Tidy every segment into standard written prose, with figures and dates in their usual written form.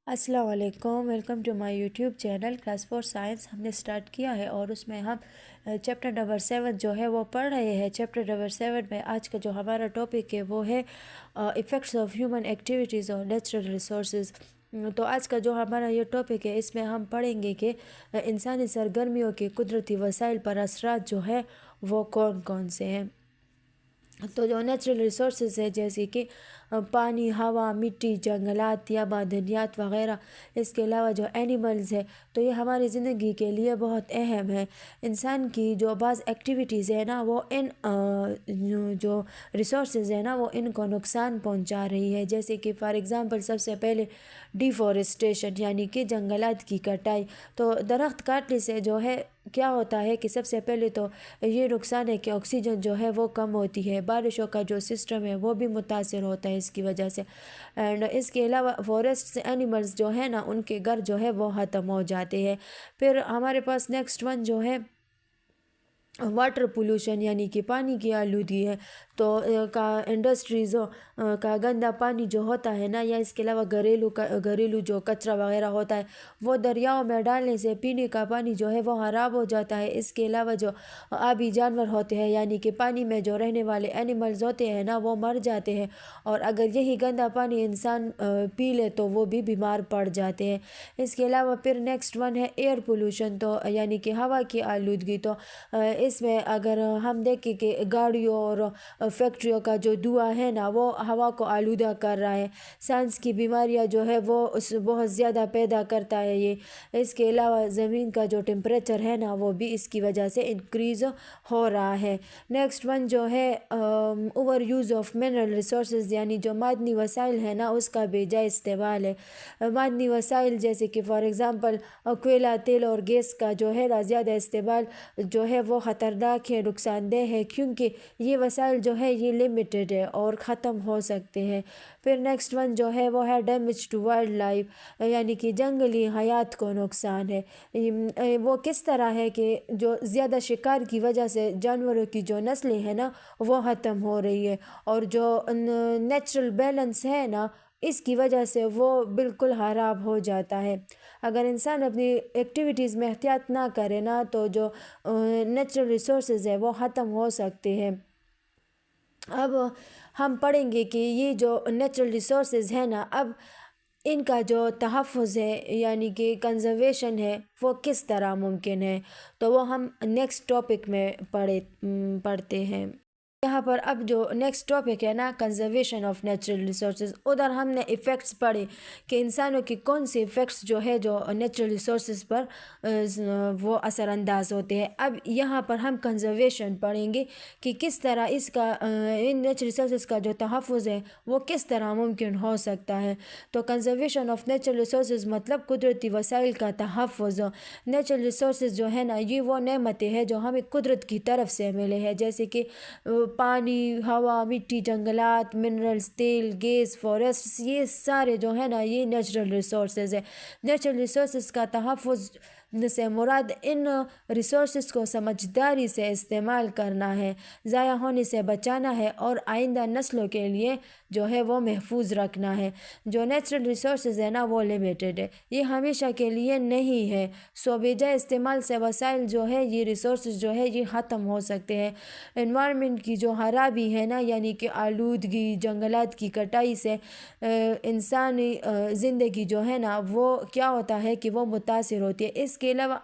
السلام علیکم، welcome to my YouTube channel class 4 science ہم نے سٹارٹ کیا ہے اور اس میں ہم چیپٹر نمبر 7 جو ہے وہ پڑھ رہے ہیں۔ چیپٹر نمبر 7 میں آج کا جو ہمارا ٹاپک ہے وہ ہے ایفیکٹس آف ہیومن ایکٹیویٹیز اور نیچرل ریسورسز۔ تو آج کا جو ہمارا یہ ٹاپک ہے اس میں ہم پڑھیں گے کہ انسانی سرگرمیوں کے قدرتی وسائل پر اثرات جو ہے وہ کون کون سے ہیں۔ تو جو نیچرل ریسورسز ہے جیسے کہ پانی، ہوا، مٹی، جنگلات یا معدنیات وغیرہ، اس کے علاوہ جو اینیملز ہے تو یہ ہماری زندگی کے لیے بہت اہم ہے۔ انسان کی جو بعض ایکٹیویٹیز ہے نا وہ ان جو ریسورسز ہے نا وہ ان کو نقصان پہنچا رہی ہے، جیسے کہ فار ایگزامپل سب سے پہلے ڈیفورسٹیشن یعنی کہ جنگلات کی کٹائی۔ تو درخت کاٹنے سے جو ہے کیا ہوتا ہے کہ سب سے پہلے تو یہ نقصان ہے کہ آکسیجن جو ہے وہ کم ہوتی ہے، بارشوں کا جو سسٹم ہے وہ بھی متاثر ہوتا ہے اس کی وجہ سے، اینڈ اس کے علاوہ فارسٹ اینیملز جو ہے نا ان کے گھر جو ہے وہ ختم ہو جاتے ہیں۔ پھر ہمارے پاس نیکسٹ ون جو ہے واٹر پولوشن یعنی کہ پانی کی آلودگی ہے۔ تو انڈسٹریزوں کا گندا پانی جو ہوتا ہے نا یا اس کے علاوہ گھریلو جو کچرا وغیرہ ہوتا ہے وہ دریاؤں میں ڈالنے سے پینے کا پانی جو ہے وہ خراب ہو جاتا ہے۔ اس کے علاوہ جو آبی جانور ہوتے ہیں یعنی کہ پانی میں جو رہنے والے اینیملز ہوتے ہیں نا وہ مر جاتے ہیں، اور اگر یہی گندا پانی انسان پی لے تو وہ بھی بیمار پڑ جاتے ہیں۔ اس کے علاوہ پھر نیکسٹ ون ہے ایئر پولوشن، تو یعنی کہ ہوا کی آلودگی۔ تو اس میں اگر ہم دیکھیں کہ گاڑیوں اور فیکٹریوں کا جو دھواں ہے نا وہ ہوا کو آلودہ کر رہا ہے، سانس کی بیماریاں جو ہے وہ بہت زیادہ پیدا کرتا ہے یہ۔ اس کے علاوہ زمین کا جو ٹمپریچر ہے نا وہ بھی اس کی وجہ سے انکریز ہو رہا ہے۔ نیکسٹ ون جو ہے over use of mineral resources یعنی جو معدنی وسائل ہے نا اس کا بے جا استعمال ہے۔ معدنی وسائل جیسے کہ فار ایگزامپل کوئلہ، تیل اور گیس کا جو ہے نا زیادہ استعمال جو ہے وہ خطرناک ہے، نقصان دہ ہے، کیونکہ یہ وسائل جو ہے یہ لمیٹڈ ہے اور ختم ہو سکتے ہیں۔ پھر نیکسٹ ون جو ہے وہ ہے ڈیمیج ٹو وائلڈ لائف یعنی کہ جنگلی حیات کو نقصان ہے۔ وہ کس طرح ہے کہ جو زیادہ شکار کی وجہ سے جانوروں کی جو نسلیں ہیں نا وہ ختم ہو رہی ہے، اور جو نیچرل بیلنس ہے نا اس کی وجہ سے وہ بالکل خراب ہو جاتا ہے۔ اگر انسان اپنی ایکٹیویٹیز میں احتیاط نہ کرے نا تو جو نیچرل ریسورسز ہے وہ ختم ہو سکتے ہیں۔ اب ہم پڑھیں گے کہ یہ جو نیچرل ریسورسز ہیں نا اب ان کا جو تحفظ ہے یعنی کہ کنزرویشن ہے وہ کس طرح ممکن ہے، تو وہ ہم نیکسٹ ٹاپک میں پڑھتے ہیں۔ یہاں پر اب جو نیکسٹ ٹاپک ہے نا کنزرویشن آف نیچرل ریسورسز، ادھر ہم نے ایفیکٹس پڑھے کہ انسانوں کی کون سی ایفیکٹس جو ہے جو نیچرل ریسورسز پر وہ اثر انداز ہوتے ہیں۔ اب یہاں پر ہم کنزرویشن پڑھیں گے کہ کس طرح اس کا ان نیچرل ریسورسز کا جو تحفظ ہے وہ کس طرح ممکن ہو سکتا ہے۔ تو کنزرویشن آف نیچرل ریسورسز مطلب قدرتی وسائل کا تحفظ۔ نیچرل ریسورسز جو ہے نا یہ وہ نعمتیں ہیں جو ہمیں قدرت کی طرف سے ملے ہیں، جیسے کہ پانی، ہوا، مٹی، جنگلات، منرلز، تیل، گیس، فارسٹس، یہ سارے جو ہے نا یہ نیچرل ریسورسز ہے۔ نیچرل ریسورسز کا تحفظ سے مراد ان ریسورسز کو سمجھداری سے استعمال کرنا ہے، ضائع ہونے سے بچانا ہے اور آئندہ نسلوں کے لیے جو ہے وہ محفوظ رکھنا ہے۔ جو نیچرل ریسورسز ہے نا وہ لمیٹڈ ہے، یہ ہمیشہ کے لیے نہیں ہے، سو بے جا استعمال سے وسائل جو ہے یہ ریسورسز جو ہے یہ ختم ہو سکتے ہیں۔ انوائرمنٹ کی جو خرابی ہے نا یعنی کہ آلودگی، جنگلات کی کٹائی سے انسانی زندگی جو ہے نا وہ کیا ہوتا ہے کہ وہ متاثر ہوتی ہے۔ اس کے علاوہ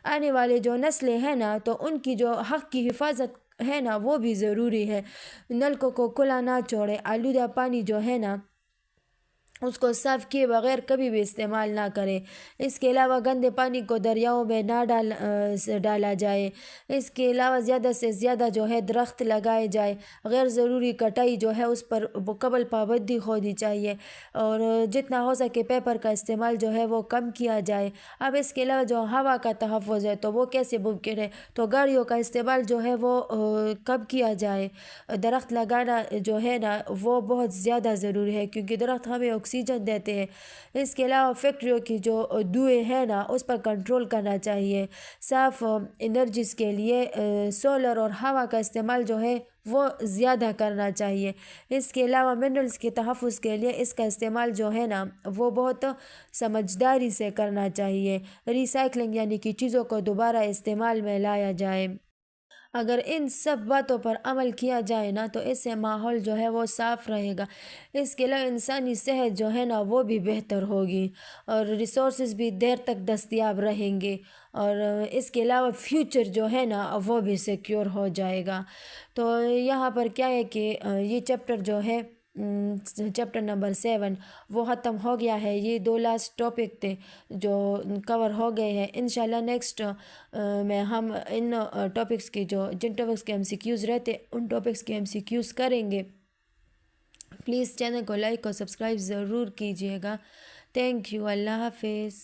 آنے والے جو نسلیں ہیں نا تو ان کی جو حق کی حفاظت ہے نا وہ بھی ضروری ہے۔ نلکوں کو کھلا نہ چھوڑے، آلودہ پانی جو ہے نا اس کو صاف کیے بغیر کبھی بھی استعمال نہ کریں۔ اس کے علاوہ گندے پانی کو دریاؤں میں نہ ڈالا جائے۔ اس کے علاوہ زیادہ سے زیادہ جو ہے درخت لگائے جائے، غیر ضروری کٹائی جو ہے اس پر مکمل پابندی ہونی چاہیے، اور جتنا ہو سکے پیپر کا استعمال جو ہے وہ کم کیا جائے۔ اب اس کے علاوہ جو ہوا کا تحفظ ہے تو وہ کیسے ممکن ہے، تو گاڑیوں کا استعمال جو ہے وہ کم کیا جائے۔ درخت لگانا جو ہے نا وہ بہت زیادہ ضروری ہے، کیونکہ درخت ہمیں آکسیجن دیتے ہیں۔ اس کے علاوہ فیکٹریوں کی جو دھوئیں ہیں نا اس پر کنٹرول کرنا چاہیے۔ صاف انرجیز کے لیے سولر اور ہوا کا استعمال جو ہے وہ زیادہ کرنا چاہیے۔ اس کے علاوہ منرلز کے تحفظ کے لیے اس کا استعمال جو ہے نا وہ بہت سمجھداری سے کرنا چاہیے۔ ریسائکلنگ یعنی کہ چیزوں کو دوبارہ استعمال میں لایا جائے۔ اگر ان سب باتوں پر عمل کیا جائے نا تو اس سے ماحول جو ہے وہ صاف رہے گا۔ اس کے علاوہ انسانی صحت جو ہے نا وہ بھی بہتر ہوگی اور ریسورسز بھی دیر تک دستیاب رہیں گے، اور اس کے علاوہ فیوچر جو ہے نا وہ بھی سیکیور ہو جائے گا۔ تو یہاں پر کیا ہے کہ یہ چیپٹر جو ہے چیپٹر نمبر 7 وہ ختم ہو گیا ہے۔ یہ 2 لاسٹ ٹاپک تھے جو کور ہو گئے ہیں۔ انشاءاللہ نیکسٹ میں ہم ان ٹاپکس کی جن ٹاپکس کے MCQs رہتے ان ٹاپکس کے MCQs کریں گے۔ پلیز چینل کو لائک اور سبسکرائب ضرور کیجیے گا۔ تھینک یو، اللہ حافظ۔